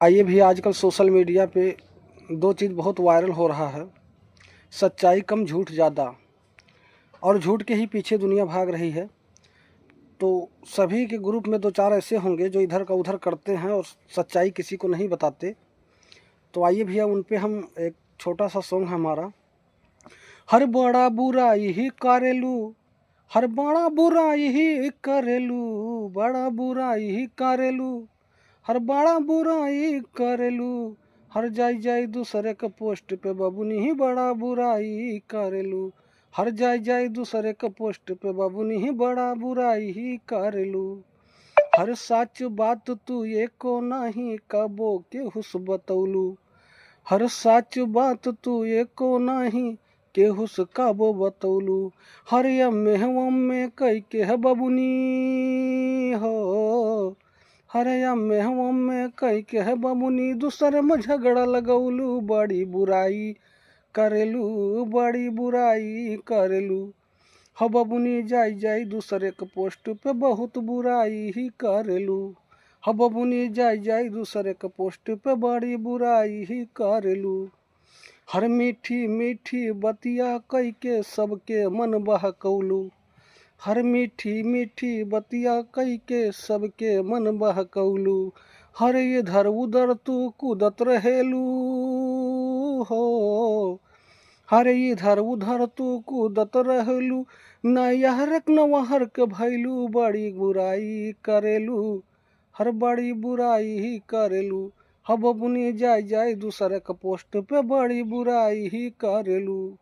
आइए भी आजकल सोशल मीडिया पे दो चीज़ बहुत वायरल हो रहा है। सच्चाई कम झूठ ज़्यादा, और झूठ के ही पीछे दुनिया भाग रही है। तो सभी के ग्रुप में दो चार ऐसे होंगे जो इधर का उधर करते हैं और सच्चाई किसी को नहीं बताते। तो आइए भैया उन पे हम एक छोटा सा सॉन्ग है हमारा। हर बड़ा बुराई ही करेलू, हर बड़ा बुराई ही करेलू, बड़ा बुराई ही करेलू, हर बड़ा बुराई करेलू, हर जाई जाई दूसरे के पोस्ट पे बबुनी ही बड़ा बुराई करेलू, हर जाई जाई दूसरे के पोस्ट पे बबुनी ही बड़ा बुराई ही करेलू। हर सच बात तू ये को नहीं कबो के हुस बतौलू, हर सच बात तू ये को नहीं के हुस कबो बतौलू, हर यम में कई के है बबुनी हो, हरे में कई के है बबुनी, दूसरे में झगड़ा लगौलू, बड़ी बुराई करेलू, बड़ी बुराई करेलू। हो बबुनी जाई जाई दूसरे के पोस्ट पे बहुत बुराई ही करेलू, हो बबुनी जाई जाई दूसरे के पोस्ट पे बड़ी बुराई ही करेलू। हर मीठी मीठी बतिया कई के सबके मन बहकौलू, हर मीठी मीठी बतिया कई के सबके मन बहकौलू, हर इधर उधर तू कूदत रहेलू हो, हर इधर उधर तू कूदत रहेलू, न यहरक न वहरक भैलू, बड़ी बुराई करेलू, हर बड़ी बुराई ही करेलू। ह बबुनी जाई जाई दूसरे के पोस्ट पे बड़ी बुराई ही करेलू,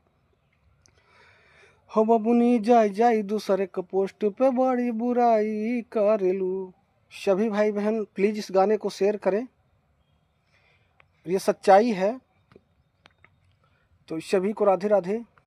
हो बबुनी जाई जाई दूसरे के पोस्ट पे बड़ी बुराई करेलू। सभी भाई बहन प्लीज़ इस गाने को शेयर करें, ये सच्चाई है। तो सभी को राधे राधे।